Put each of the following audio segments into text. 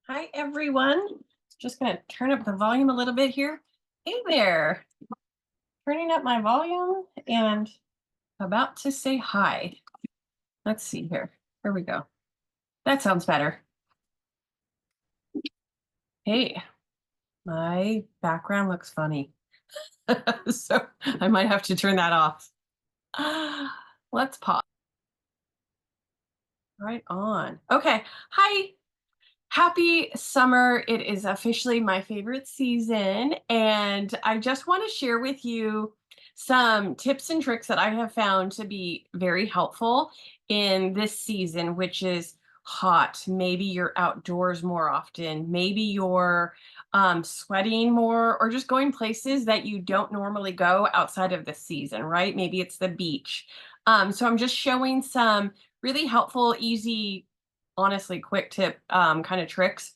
Hi, everyone. Just going to turn up the volume a little bit here. Hey there. Turning up my volume and about to say hi. Let's see here. Here we go. That sounds better. Hey, my background looks funny. So I might have to turn that off. Let's pause. Right on. Okay. Hi. Happy summer. It is officially my favorite season. And I just want to share with you some tips and tricks that I have found to be very helpful in this season, which is hot. Maybe you're outdoors more often. Maybe you're sweating more or just going places that you don't normally go outside of the season, right? Maybe it's the beach. So I'm just showing some really helpful, easy, honestly quick tip kind of tricks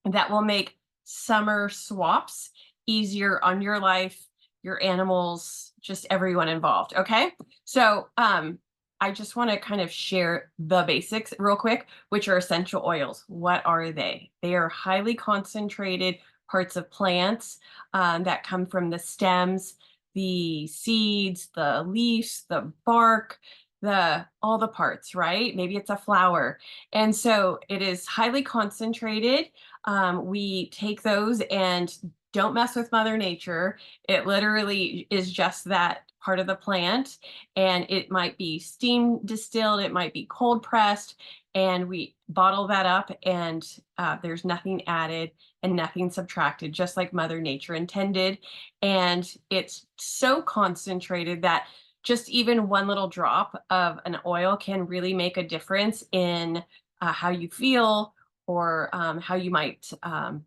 that will make summer swaps easier on your life, your animals, just everyone involved. Okay. So I just want to kind of share the basics real quick, which are essential oils. What are they? They are highly concentrated parts of plants that come from the stems, the seeds, the leaves, the bark, the all the parts, right? Maybe it's a flower. And so it is highly concentrated. We take those and don't mess with Mother Nature. It literally is just that part of the plant, and it might be steam distilled, it might be cold pressed, and we bottle that up, and there's nothing added and nothing subtracted, just like Mother Nature intended. And it's so concentrated that just even one little drop of an oil can really make a difference in how you feel or how you might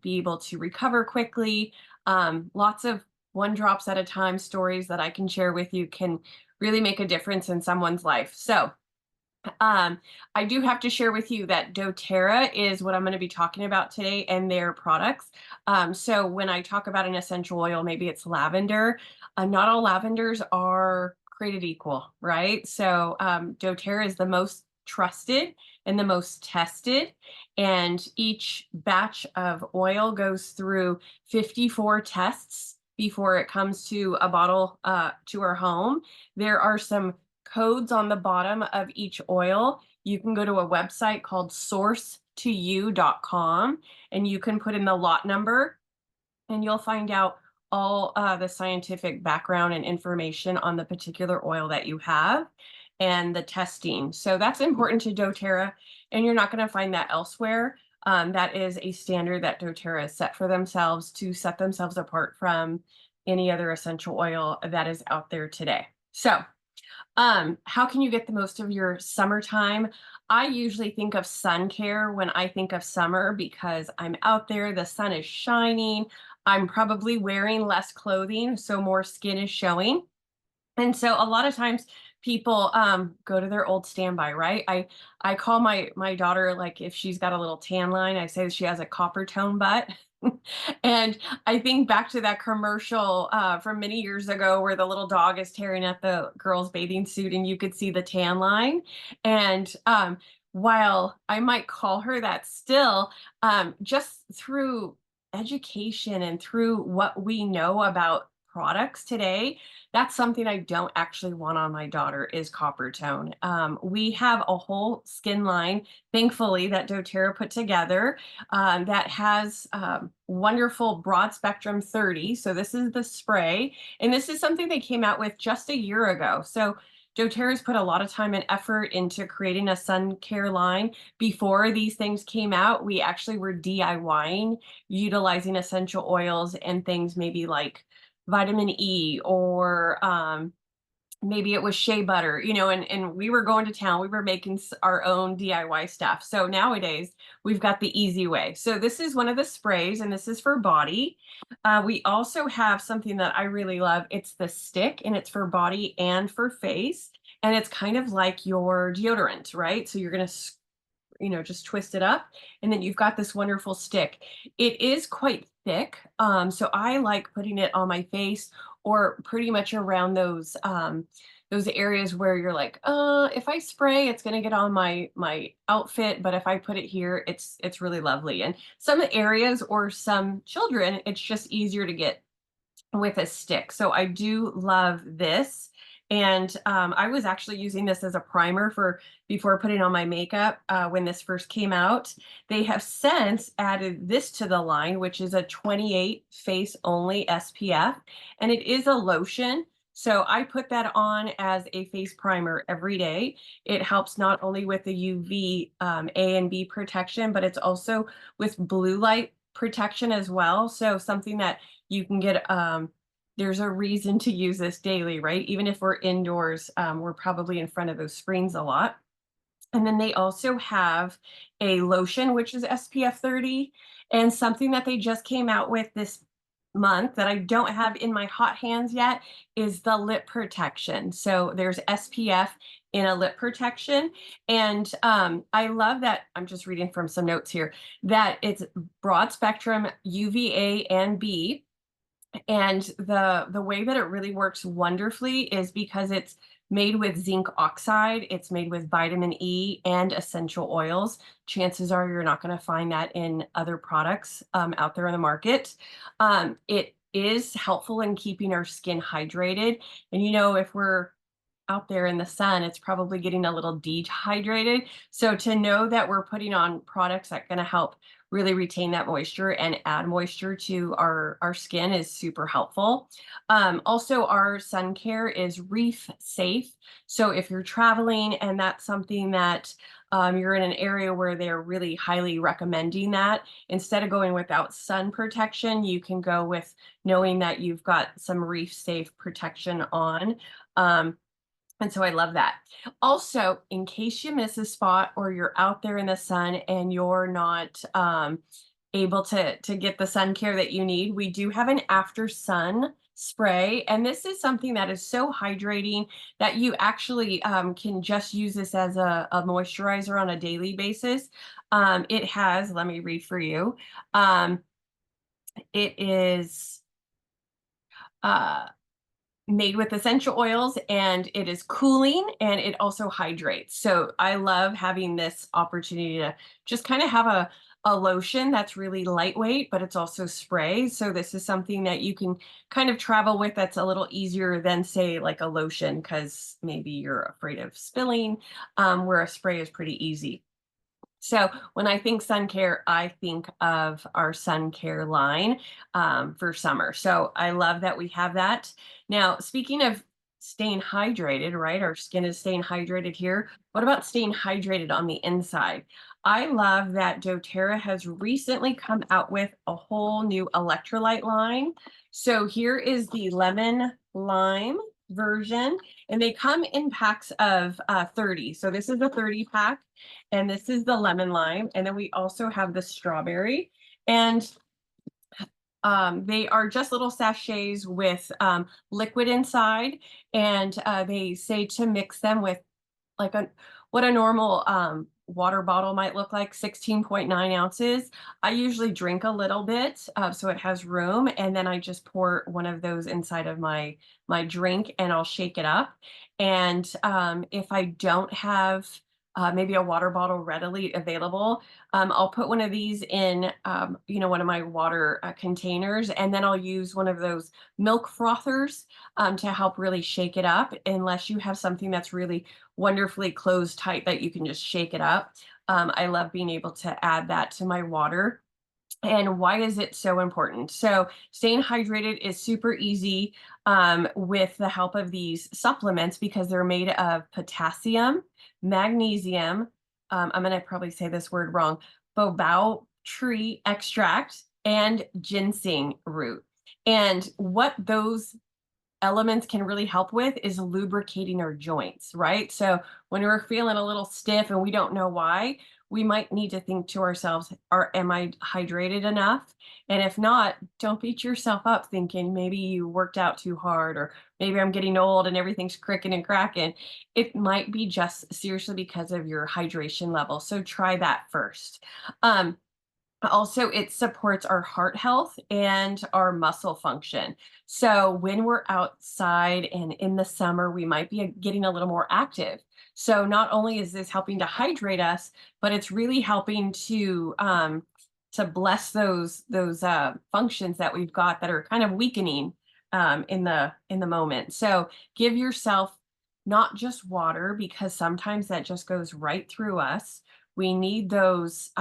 be able to recover quickly. Lots of one drops at a time stories that I can share with you can really make a difference in someone's life. So I do have to share with you that doTERRA is what I'm going to be talking about today and their products. So when I talk about an essential oil, maybe it's lavender. Not all lavenders are created equal, right? So doTERRA is the most trusted and the most tested. And each batch of oil goes through 54 tests before it comes to a bottle to our home. There are some codes on the bottom of each oil. You can go to a website called source2you.com and you can put in the lot number and you'll find out all the scientific background and information on the particular oil that you have and the testing. So that's important to doTERRA, and you're not going to find that elsewhere. That is a standard that doTERRA has set for themselves to set themselves apart from any other essential oil that is out there today. So how can you get the most of your summertime? I usually think of sun care when I think of summer because I'm out there, the sun is shining, I'm probably wearing less clothing, so more skin is showing. And so a lot of times people go to their old standby, right? I call my daughter, like, if she's got a little tan line, I say she has a copper tone butt. And I think back to that commercial from many years ago where the little dog is tearing at the girl's bathing suit and you could see the tan line. And while I might call her that still, just through education and through what we know about products today, that's something I don't actually want on my daughter is copper tone. We have a whole skin line, thankfully, that doTERRA put together that has wonderful broad spectrum 30. So this is the spray, and this is something they came out with just a year ago. So doTERRA's put a lot of time and effort into creating a sun care line. Before these things came out, we actually were DIYing, utilizing essential oils and things maybe like vitamin E or maybe it was shea butter, and we were going to town. We were making our own DIY stuff. So nowadays we've got the easy way. So this is one of the sprays and this is for body. We also have something that I really love. It's the stick and it's for body and for face. And it's kind of like your deodorant, right? So you're going to just twist it up and then you've got this wonderful stick. It is quite thick. So I like putting it on my face or pretty much around those those areas where you're like, if I spray, it's gonna get on my outfit, but if I put it here, it's really lovely. And some areas or some children, it's just easier to get with a stick. So I do love this. And I was actually using this as a primer for before putting on my makeup when this first came out. They have since added this to the line, which is a 28 face only SPF, and it is a lotion. So I put that on as a face primer every day. It helps not only with the UV A and B protection, but it's also with blue light protection as well. So something that you can get there's a reason to use this daily, right? Even if we're indoors, we're probably in front of those screens a lot. And then they also have a lotion, which is SPF 30, and something that they just came out with this month that I don't have in my hot hands yet is the lip protection. So there's SPF in a lip protection. And I love that. I'm just reading from some notes here that it's broad spectrum UVA and B, and the way that it really works wonderfully is because it's made with zinc oxide, it's made with vitamin E and essential oils. Chances are you're not going to find that in other products out there in the market. It is helpful in keeping our skin hydrated. And if we're out there in the sun, it's probably getting a little dehydrated. So to know that we're putting on products that are going to help really retain that moisture and add moisture to our skin is super helpful. Also, our sun care is reef safe. So if you're traveling and that's something that you're in an area where they're really highly recommending that, instead of going without sun protection, you can go with knowing that you've got some reef safe protection on. And so I love that. Also, in case you miss a spot or you're out there in the sun and you're not able to get the sun care that you need, we do have an after sun spray. And this is something that is so hydrating that you actually can just use this as a moisturizer on a daily basis. It has, let me read for you. It is. Made with essential oils, and it is cooling and it also hydrates. So I love having this opportunity to just kind of have a lotion that's really lightweight, but it's also spray. So this is something that you can kind of travel with that's a little easier than, say, like a lotion, because maybe you're afraid of spilling, where a spray is pretty easy. So when I think sun care, I think of our sun care line for summer. So I love that we have that. Now, speaking of staying hydrated, right? Our skin is staying hydrated here. What about staying hydrated on the inside? I love that doTERRA has recently come out with a whole new electrolyte line. So here is the lemon lime version, and they come in packs of 30. So this is a 30 pack, and this is the lemon lime. And then we also have the strawberry. And they are just little sachets with liquid inside. And they say to mix them with like what a normal water bottle might look like, 16.9 ounces. I usually drink a little bit so it has room, and then I just pour one of those inside of my drink, and I'll shake it up. And if I don't have maybe a water bottle readily available, I'll put one of these in one of my water containers, and then I'll use one of those milk frothers to help really shake it up, unless you have something that's really wonderfully closed tight that you can just shake it up. I love being able to add that to my water. And why is it so important? So staying hydrated is super easy with the help of these supplements, because they're made of potassium, magnesium, I'm going to probably say this word wrong, bobow tree extract, and ginseng root. And what those elements can really help with is lubricating our joints, right? So when we're feeling a little stiff and we don't know why, we might need to think to ourselves, am I hydrated enough? And if not, don't beat yourself up thinking maybe you worked out too hard, or maybe I'm getting old and everything's cricking and cracking. It might be just seriously because of your hydration level. So try that first. Um, Also, it supports our heart health and our muscle function. So, when we're outside and in the summer, we might be getting a little more active. So, not only is this helping to hydrate us, but it's really helping to bless those functions that we've got that are kind of weakening in the moment. So, give yourself not just water because sometimes that just goes right through us. We need those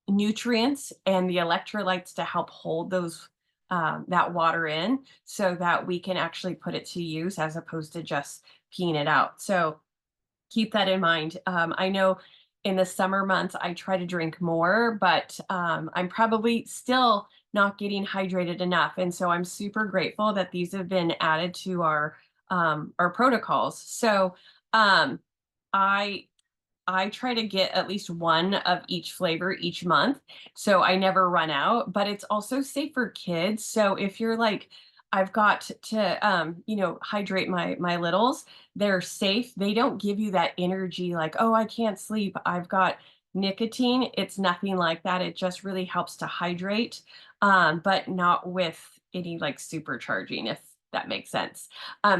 nutrients and the electrolytes to help hold those that water in so that we can actually put it to use as opposed to just peeing it out. So keep that in mind. I know in the summer months I try to drink more, but I'm probably still not getting hydrated enough. And so I'm super grateful that these have been added to our protocols. So um, I I try to get at least one of each flavor each month, so I never run out, but it's also safe for kids, so if you're like, "I've got to, hydrate my littles," they're safe, they don't give you that energy like, "Oh, I can't sleep, I've got nicotine," it's nothing like that, it just really helps to hydrate, but not with any, like, supercharging, if that makes sense.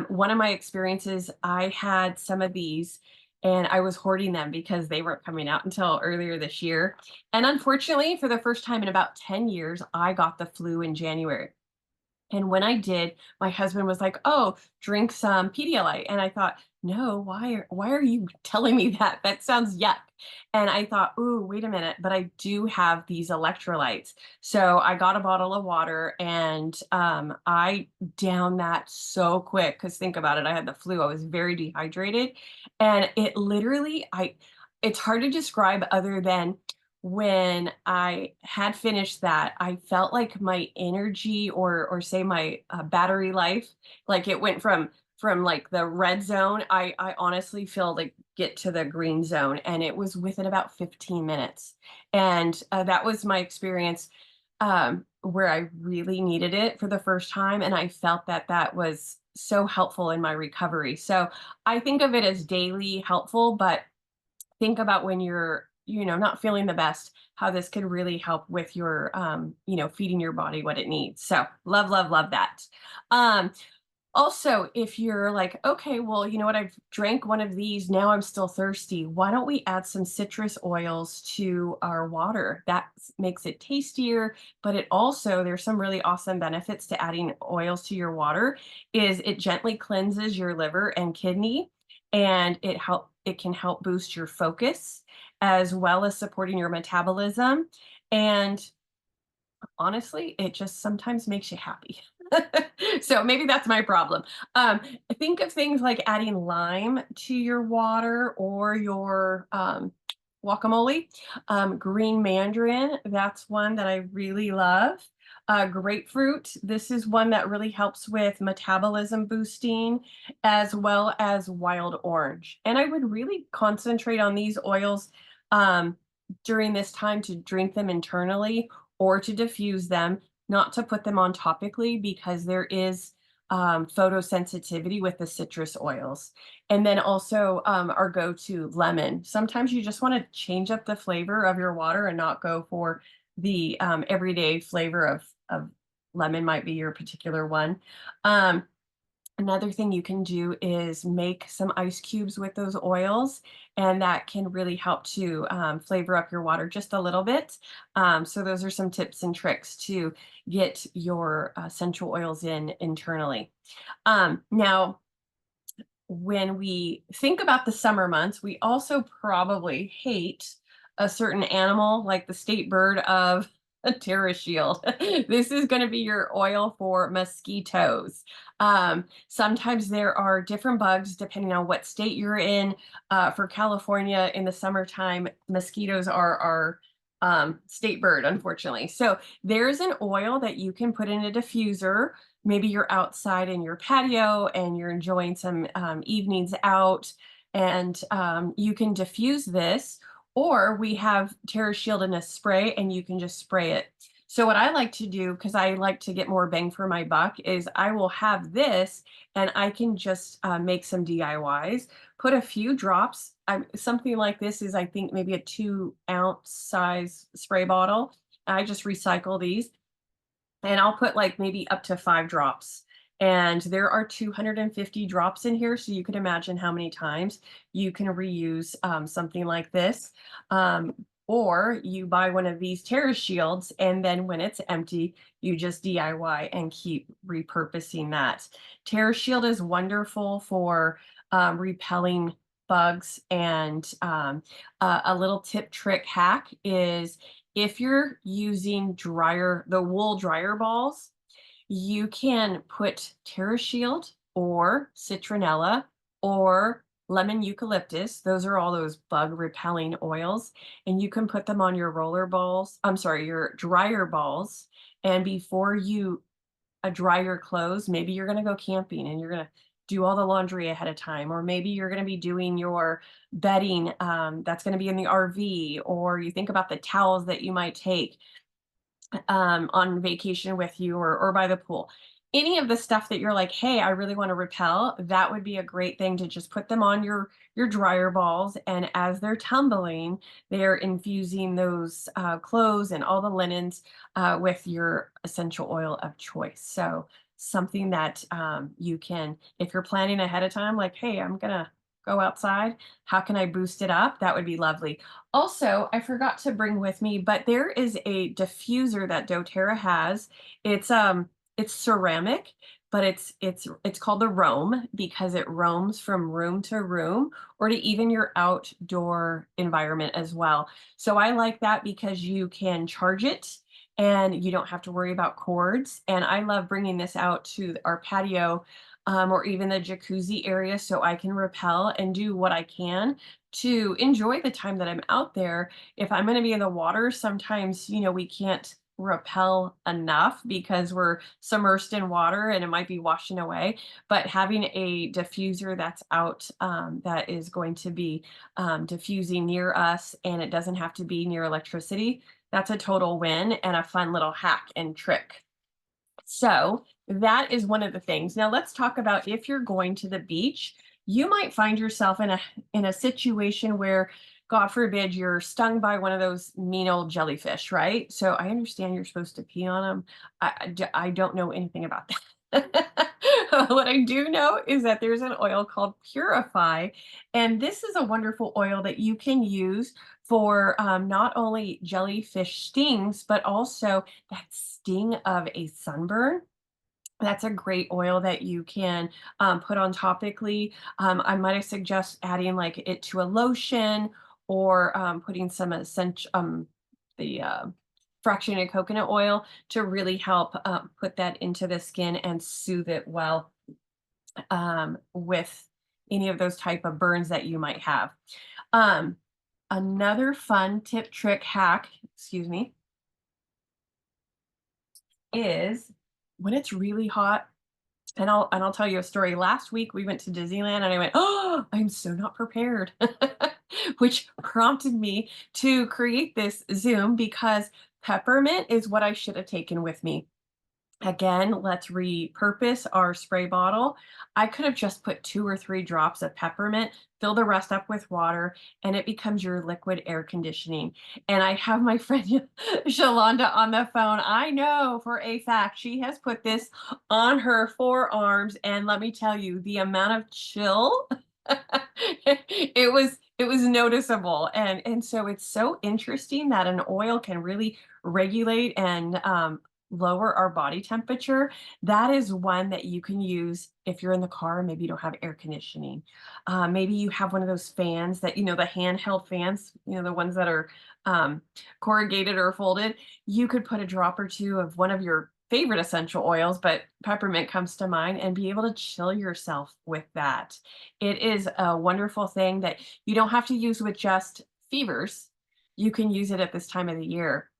One of my experiences, I had some of these and I was hoarding them because they weren't coming out until earlier this year. And unfortunately, for the first time in about 10 years, I got the flu in January. And when I did, my husband was like, "Oh, drink some Pedialyte." And I thought, "No, why are you telling me that? That sounds yuck." And I thought, "Ooh, wait a minute, but I do have these electrolytes." So I got a bottle of water and I downed that so quick because think about it, I had the flu. I was very dehydrated, and it literally, I it's hard to describe other than when I had finished that, I felt like my energy or say my battery life, like it went from like the red zone. I honestly feel like get to the green zone, and it was within about 15 minutes. And that was my experience where I really needed it for the first time, and I felt that that was so helpful in my recovery. So I think of it as daily helpful, but think about when you're not feeling the best, how this could really help with your feeding your body what it needs. So love, love, love that. um Also, if you're like, okay, well, you know what, I've drank one of these, now I'm still thirsty, why don't we add some citrus oils to our water? That makes it tastier, but it also, there's some really awesome benefits to adding oils to your water, is it gently cleanses your liver and kidney, and it can help boost your focus as well as supporting your metabolism. And honestly, it just sometimes makes you happy. So maybe that's my problem. Um, think of things like adding lime to your water or your guacamole. Green mandarin, that's one that I really love. Grapefruit, this is one that really helps with metabolism boosting, as well as wild orange. And I would really concentrate on these oils during this time to drink them internally or to diffuse them, not to put them on topically because there is photosensitivity with the citrus oils. And then also our go-to lemon. Sometimes you just want to change up the flavor of your water and not go for the everyday flavor of lemon might be your particular one. Um, Another thing you can do is make some ice cubes with those oils, and that can really help to flavor up your water just a little bit. So those are some tips and tricks to get your essential oils in internally. Now, when we think about the summer months, we also probably hate a certain animal, like the state bird of a Terra Shield. This is going to be your oil for mosquitoes. Sometimes there are different bugs depending on what state you're in. For California in the summertime, mosquitoes are our state bird, unfortunately. So there's an oil that you can put in a diffuser. Maybe you're outside in your patio and you're enjoying some evenings out, and you can diffuse this, or we have Terra Shield in a spray and you can just spray it. So what I like to do, because I like to get more bang for my buck, is I will have this and I can just make some DIYs, put a few drops. Something like this is, I think, maybe a 2-ounce size spray bottle. I just recycle these, and I'll put like maybe up to 5 drops. And there are 250 drops in here. So you can imagine how many times you can reuse something like this. Um, or you buy one of these Terra Shields, and then when it's empty, you just DIY and keep repurposing that. Terra Shield is wonderful for repelling bugs. And a little tip trick hack is if you're using the wool dryer balls, you can put TerraShield or citronella or lemon eucalyptus. Those are all those bug repelling oils. And you can put them on your roller balls. I'm sorry, your dryer balls. And before you dry your clothes, maybe you're going to go camping and you're going to do all the laundry ahead of time, or maybe you're going to be doing your bedding that's going to be in the RV, or you think about the towels that you might take on vacation with you, or by the pool. Any of the stuff that you're like, hey, I really want to repel, that would be a great thing to just put them on your dryer balls. And as they're tumbling, they're infusing those clothes and all the linens with your essential oil of choice. So something that you can, if you're planning ahead of time, like, hey, I'm going to go outside. How can I boost it up? That would be lovely. Also, I forgot to bring with me, but there is a diffuser that doTERRA has. It's ceramic, but it's called the roam because it roams from room to room or to even your outdoor environment as well. So I like that because you can charge it and you don't have to worry about cords. And I love bringing this out to our patio or even the jacuzzi area so I can repel and do what I can to enjoy the time that I'm out there. If I'm going to be in the water, sometimes, we can't repel enough because we're submersed in water and it might be washing away. But having a diffuser that's out that is going to be diffusing near us and it doesn't have to be near electricity, that's a total win and a fun little hack and trick. So that is one of the things. Now let's talk about if you're going to the beach, you might find yourself in a situation where, God forbid, you're stung by one of those mean old jellyfish, right? So I understand you're supposed to pee on them. I don't know anything about that. What I do know is that there's an oil called Purify, and this is a wonderful oil that you can use for not only jellyfish stings, but also that sting of a sunburn. That's a great oil that you can put on topically. I might suggest adding like it to a lotion or putting some the fractionated coconut oil to really help put that into the skin and soothe it well with any of those type of burns that you might have. Um, Another fun tip, trick, hack, excuse me, is when it's really hot. And I'll tell you a story. Last week we went to Disneyland and I went, "Oh, I'm so not prepared." Which prompted me to create this Zoom because peppermint is what I should have taken with me. Again, let's repurpose our spray bottle. I could have just put 2 or 3 drops of peppermint, fill the rest up with water, and it becomes your liquid air conditioning. And I have my friend Shalonda on the phone. I know for a fact she has put this on her forearms, and let me tell you, the amount of chill it was noticeable. And so it's so interesting that an oil can really regulate and lower our body temperature. That is one that you can use if you're in the car. Maybe you don't have air conditioning. Maybe you have one of those fans that, the handheld fans, the ones that are corrugated or folded. You could put a drop or two of one of your favorite essential oils, but peppermint comes to mind, and be able to chill yourself with that. It is a wonderful thing that you don't have to use with just fevers. You can use it at this time of the year.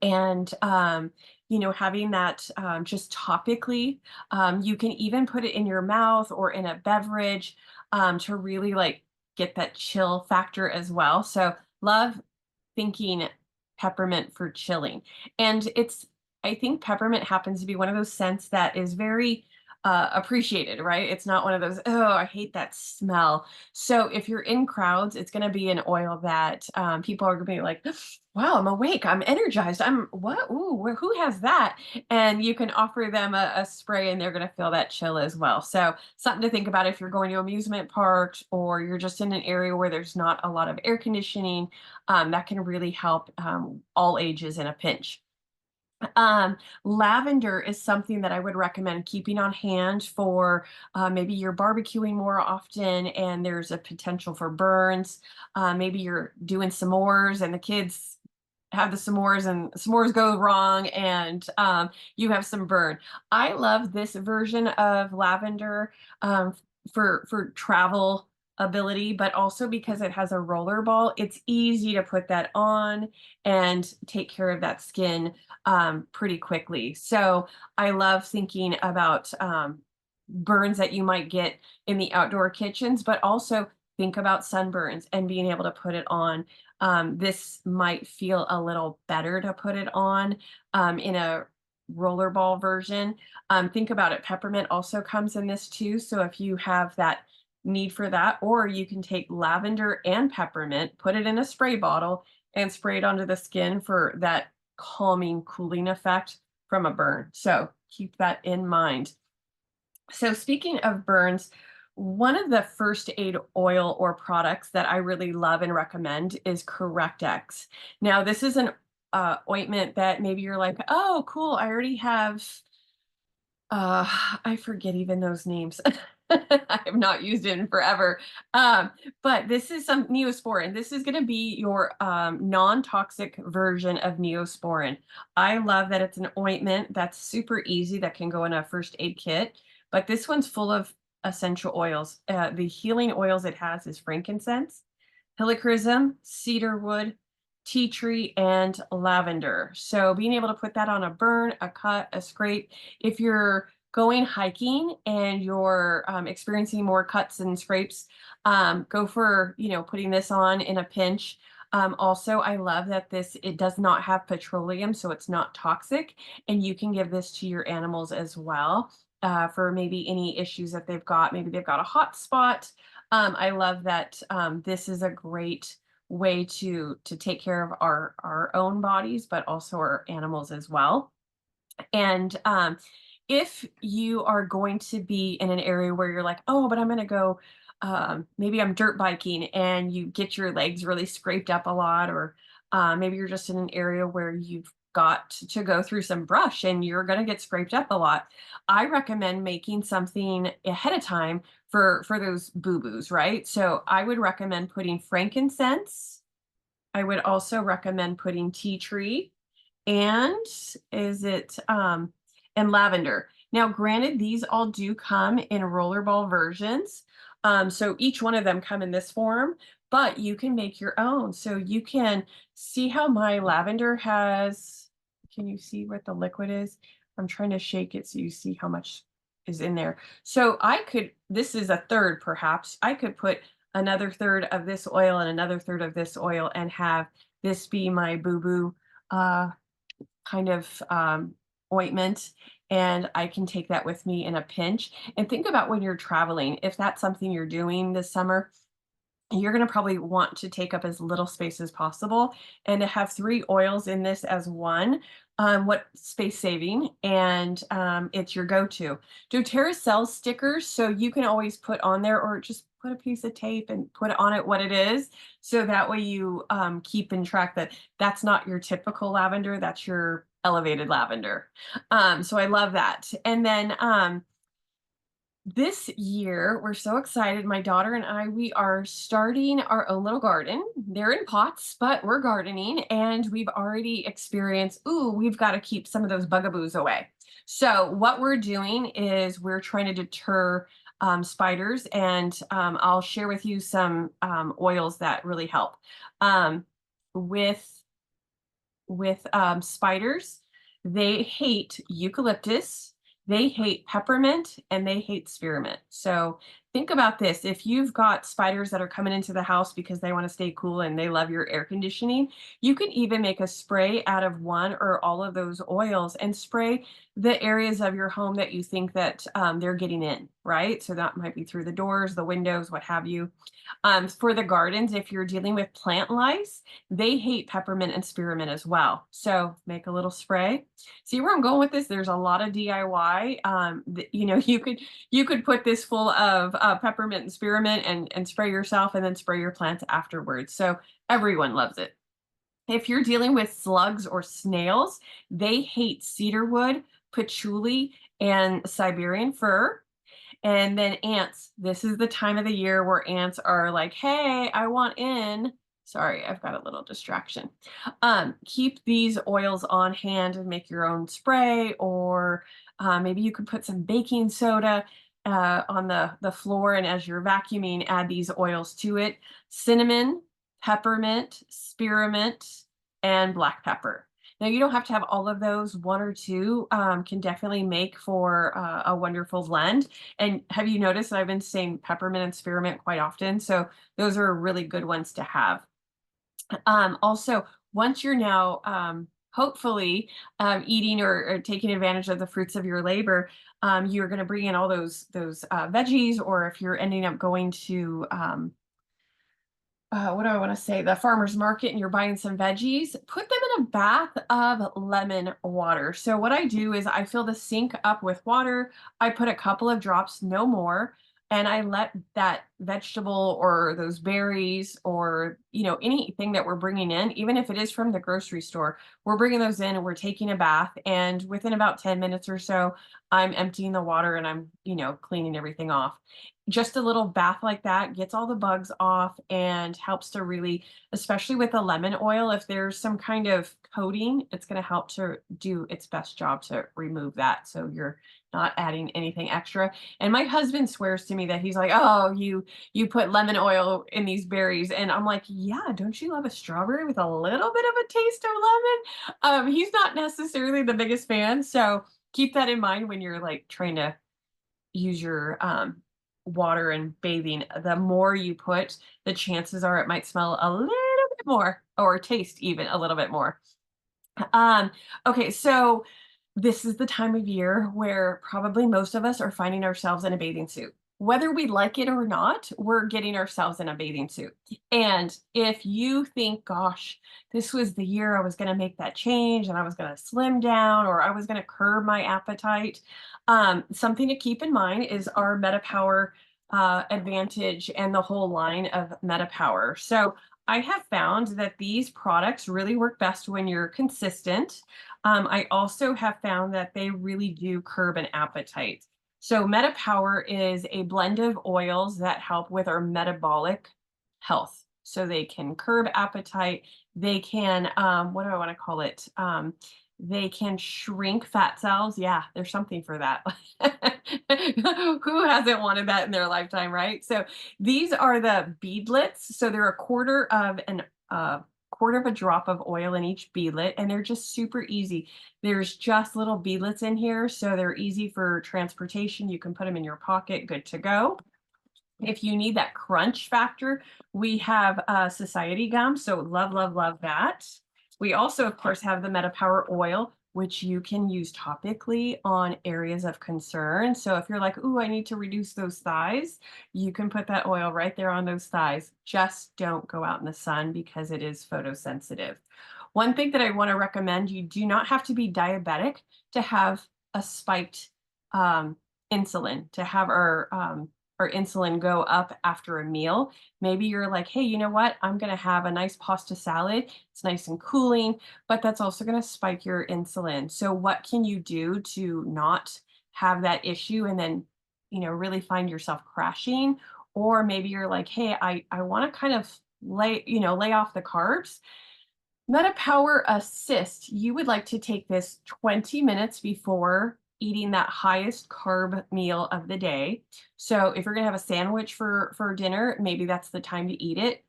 And having that just topically, you can even put it in your mouth or in a beverage to really like get that chill factor as well. So love thinking peppermint for chilling. And I think peppermint happens to be one of those scents that is very appreciated, right? It's not one of those, oh, I hate that smell. So if you're in crowds, it's going to be an oil that people are going to be like, wow, I'm awake, I'm energized, I'm what? Ooh, who has that? And you can offer them a spray and they're going to feel that chill as well. So something to think about if you're going to amusement parks or you're just in an area where there's not a lot of air conditioning, that can really help all ages in a pinch. Um, Lavender is something that I would recommend keeping on hand for maybe you're barbecuing more often and there's a potential for burns. Maybe you're doing s'mores and the kids have the s'mores and s'mores go wrong and you have some burn. I love this version of lavender for travel ability, but also because it has a roller ball, it's easy to put that on and take care of that skin pretty quickly. So I love thinking about burns that you might get in the outdoor kitchens, but also think about sunburns and being able to put it on. This might feel a little better to put it on in a rollerball version. Think about it. Peppermint also comes in this too. So if you have that need for that, or you can take lavender and peppermint, put it in a spray bottle and spray it onto the skin for that calming, cooling effect from a burn. So keep that in mind. So speaking of burns, one of the first aid oil or products that I really love and recommend is Correctex. Now, this is an ointment that maybe you're like, oh, cool, I already have uh, I forget even those names. I have not used it in forever. Um, but this is some Neosporin. This is going to be your non-toxic version of Neosporin. I love that it's an ointment that's super easy that can go in a first aid kit, but this one's full of essential oils. The healing oils it has is frankincense, helichrysum, cedarwood, tea tree, and lavender. So being able to put that on a burn, a cut, a scrape, if you're going hiking and you're experiencing more cuts and scrapes, go for, putting this on in a pinch. Also, I love that it does not have petroleum, so it's not toxic, and you can give this to your animals as well for maybe any issues that they've got. Maybe they've got a hot spot. I love that this is a great way to take care of our own bodies, but also our animals as well. And if you are going to be in an area where you're like, oh, but I'm going to go, maybe I'm dirt biking and you get your legs really scraped up a lot, or maybe you're just in an area where you've got to go through some brush and you're going to get scraped up a lot. I recommend making something ahead of time for those boo-boos, right? So I would recommend putting frankincense. I would also recommend putting tea tree and is it and lavender. Now, granted, these all do come in rollerball versions. So each one of them come in this form, but you can make your own. So you can see how my lavender has, can you see what the liquid is? I'm trying to shake it so you see how much is in there. So this is a third perhaps. I could put another third of this oil and another third of this oil and have this be my boo-boo uh, kind of ointment, and I can take that with me in a pinch. And think about when you're traveling, if that's something you're doing this summer, you're going to probably want to take up as little space as possible, and to have three oils in this as one, what space saving, and it's your go-to. doTERRA sells stickers, so you can always put on there, or just put a piece of tape and put on it what it is, so that way you keep in track that that's not your typical lavender, that's your elevated lavender. So I love that. And then this year, we're so excited. My daughter and I, we are starting our own little garden. They're in pots, but we're gardening, and we've already experienced, ooh, we've got to keep some of those bugaboos away. So what we're doing is we're trying to deter spiders, and I'll share with you some oils that really help. Um, with spiders, they hate eucalyptus, they hate peppermint, and they hate spearmint. So think about this. If you've got spiders that are coming into the house because they want to stay cool and they love your air conditioning, you can even make a spray out of one or all of those oils and spray the areas of your home that you think that they're getting in, right? So that might be through the doors, the windows, what have you. For the gardens, if you're dealing with plant lice, they hate peppermint and spearmint as well. So make a little spray. See where I'm going with this? There's a lot of DIY. You could put this full of peppermint and spearmint and spray yourself, and then spray your plants afterwards. So everyone loves it. If you're dealing with slugs or snails, they hate cedar wood, patchouli, and Siberian fir. And then ants. This is the time of the year where ants are like, hey, I want in. Sorry, I've got a little distraction. Keep these oils on hand and make your own spray, or maybe you could put some baking soda on the floor, and as you're vacuuming, add these oils to it. Cinnamon, peppermint, spearmint, and black pepper. Now, you don't have to have all of those. One or two can definitely make for a wonderful blend. And have you noticed that I've been saying peppermint and spearmint quite often? So those are really good ones to have. Also, once you're now hopefully eating or taking advantage of the fruits of your labor, you're going to bring in all those veggies, or if you're ending up going to what do I want to say? The farmer's market, and you're buying some veggies, put them in a bath of lemon water. So what I do is I fill the sink up with water. I put a couple of drops, no more, and I let that vegetable or those berries or, anything that we're bringing in, even if it is from the grocery store, we're bringing those in and we're taking a bath. And within about 10 minutes or so, I'm emptying the water and I'm, cleaning everything off. Just a little bath like that gets all the bugs off and helps to really, especially with the lemon oil, if there's some kind of coating, it's going to help to do its best job to remove that. So you're not adding anything extra. And my husband swears to me that he's like, "Oh, you put lemon oil in these berries." And I'm like, "Yeah, don't you love a strawberry with a little bit of a taste of lemon?" He's not necessarily the biggest fan. So keep that in mind when you're like trying to use your water and bathing. The more you put, the chances are it might smell a little bit more or taste even a little bit more. Um, okay, so this is the time of year where probably most of us are finding ourselves in a bathing suit. Whether we like it or not, we're getting ourselves in a bathing suit. And if you think, gosh, this was the year I was going to make that change and I was going to slim down or I was going to curb my appetite, something to keep in mind is our MetaPower Advantage and the whole line of MetaPower. So I have found that these products really work best when you're consistent. I also have found that they really do curb an appetite. So MetaPower is a blend of oils that help with our metabolic health. So they can curb appetite. They can, what do I want to call it? They can shrink fat cells. Yeah, there's something for that. Who hasn't wanted that in their lifetime, right? So these are the beadlets. So they're a quarter of a drop of oil in each beadlet, and they're just super easy. There's just little beadlets in here, so they're easy for transportation. You can put them in your pocket, good to go. If you need that crunch factor, we have Society Gum, so love, love, love that. We also, of course, have the MetaPower oil, which you can use topically on areas of concern. So if you're like, ooh, I need to reduce those thighs, you can put that oil right there on those thighs. Just don't go out in the sun because it is photosensitive. One thing that I want to recommend, you do not have to be diabetic to have a spiked insulin, to have our insulin go up after a meal. Maybe you're like, hey, you know what? I'm going to have a nice pasta salad. It's nice and cooling, but that's also going to spike your insulin. So what can you do to not have that issue and then, really find yourself crashing? Or maybe you're like, hey, I want to kind of lay off the carbs. MetaPower Assist, you would like to take this 20 minutes before eating that highest carb meal of the day. So if you're going to have a sandwich for dinner, maybe that's the time to eat it.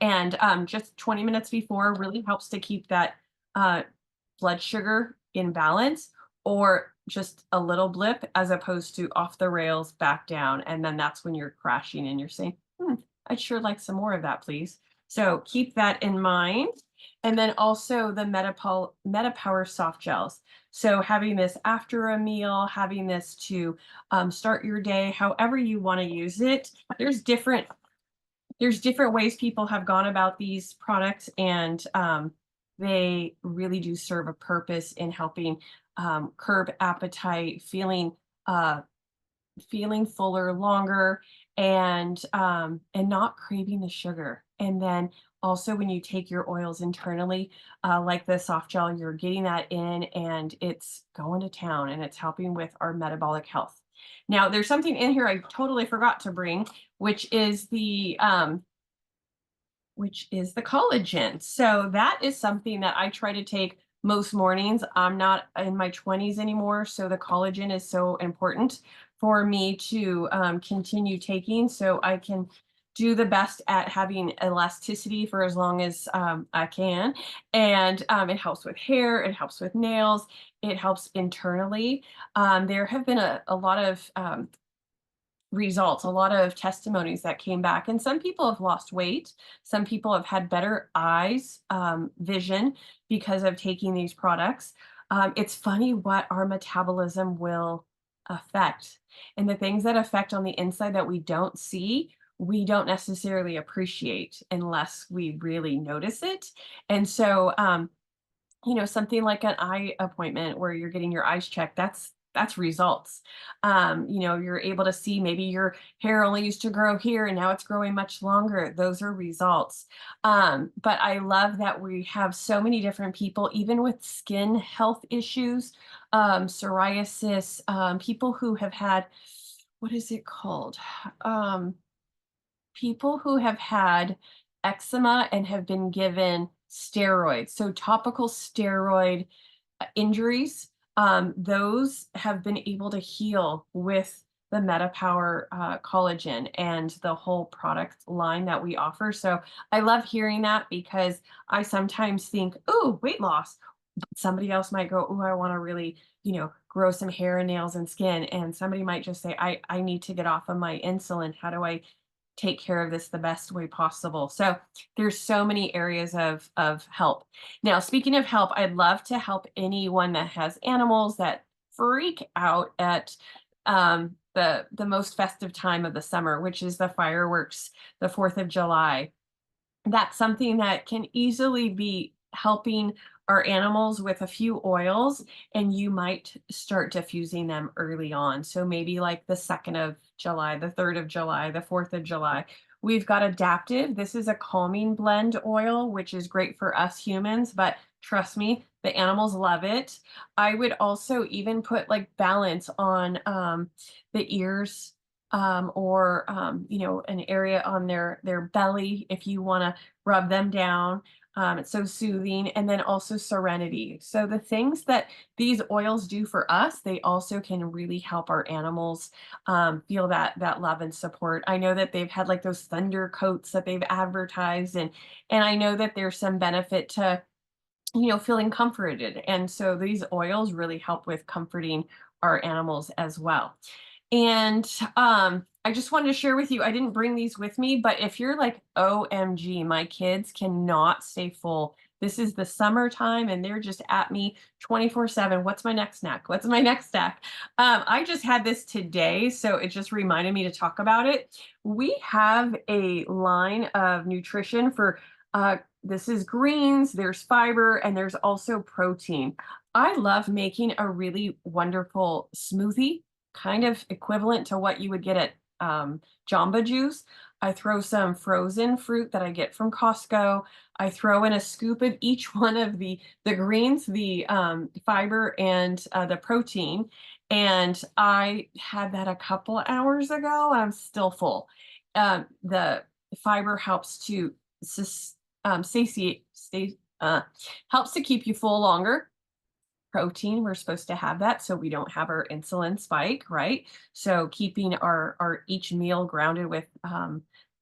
And just 20 minutes before really helps to keep that blood sugar in balance. or just a little blip as opposed to off the rails, back down. And then that's when you're crashing and you're saying, I'd sure like some more of that, please. So keep that in mind. And then also the MetaPower soft gels. So having this after a meal, having this to start your day, however you want to use it. There's different ways people have gone about these products, and they really do serve a purpose in helping curb appetite, uh, feeling fuller longer, and not craving the sugar. And then also when you take your oils internally, like the soft gel, you're getting that in and it's going to town and it's helping with our metabolic health. Now, there's something in here I totally forgot to bring, which is the collagen. So that is something that I try to take most mornings. I'm not in my 20s anymore, so the collagen is so important for me to continue taking so I can do the best at having elasticity for as long as I can. And it helps with hair, it helps with nails, it helps internally. There have been a lot of results, a lot of testimonies that came back. And some people have lost weight. Some people have had better eyes, vision because of taking these products. It's funny what our metabolism will affect. And the things that affect on the inside that we don't see, we don't necessarily appreciate unless we really notice it. And so, something like an eye appointment where you're getting your eyes checked, that's results. You're able to see maybe your hair only used to grow here and now it's growing much longer. Those are results. But I love that we have so many different people, even with skin health issues, psoriasis, people who have had, what is it called? Um, People who have had eczema and have been given steroids. So topical steroid injuries, those have been able to heal with the MetaPower collagen and the whole product line that we offer. So I love hearing that because I sometimes think, oh, weight loss. Somebody else might go, oh, I want to really, grow some hair and nails and skin. And somebody might just say, I need to get off of my insulin. How do I take care of this the best way possible? So there's so many areas of help. Now, speaking of help, I'd love to help anyone that has animals that freak out at the most festive time of the summer, which is the fireworks, the 4th of July. That's something that can easily be helping our animals with a few oils, and you might start diffusing them early on. So maybe like the 2nd of July, the 3rd of July, the 4th of July. We've got Adaptive. This is a calming blend oil, which is great for us humans, but trust me, the animals love it. I would also even put like balance on the ears, or an area on their belly if you want to rub them down. It's so soothing. And then also serenity. So the things that these oils do for us, they also can really help our animals feel that love and support. I know that they've had like those thunder coats that they've advertised, and I know that there's some benefit to feeling comforted. And so these oils really help with comforting our animals as well. And I just wanted to share with you, I didn't bring these with me, but if you're like, OMG, my kids cannot stay full. This is the summertime and they're just at me 24/7. What's my next snack? What's my next snack? I just had this today, so it just reminded me to talk about it. We have a line of nutrition for this is greens, there's fiber, and there's also protein. I love making a really wonderful smoothie, kind of equivalent to what you would get at Jamba Juice. I throw some frozen fruit that I get from Costco. I throw in a scoop of each one of the greens, the fiber, and the protein. And I had that a couple hours ago. I'm still full. The fiber helps to satiate, helps to keep you full longer. Protein, we're supposed to have that so we don't have our insulin spike, right? So keeping our each meal grounded with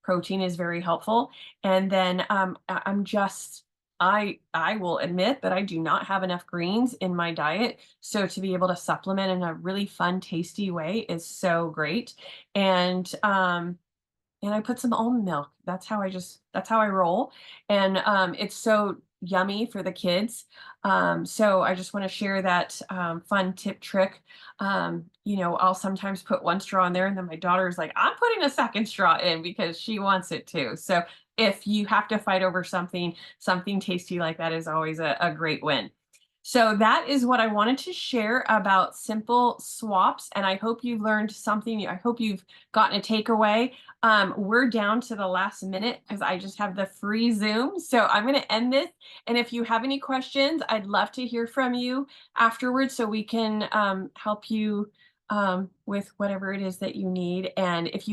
protein is very helpful. And then I'm just I will admit that I do not have enough greens in my diet, so to be able to supplement in a really fun, tasty way is so great. And and I put some almond milk. That's how I roll. And it's so yummy for the kids. So I just want to share that fun tip trick. I'll sometimes put one straw in there, and then my daughter's like, I'm putting a second straw in because she wants it too. So if you have to fight over something tasty like that is always a great win. So that is what I wanted to share about simple swaps. And I hope you've learned something. I hope you've gotten a takeaway. We're down to the last minute because I just have the free Zoom. So I'm going to end this. And if you have any questions, I'd love to hear from you afterwards so we can help you with whatever it is that you need. And if you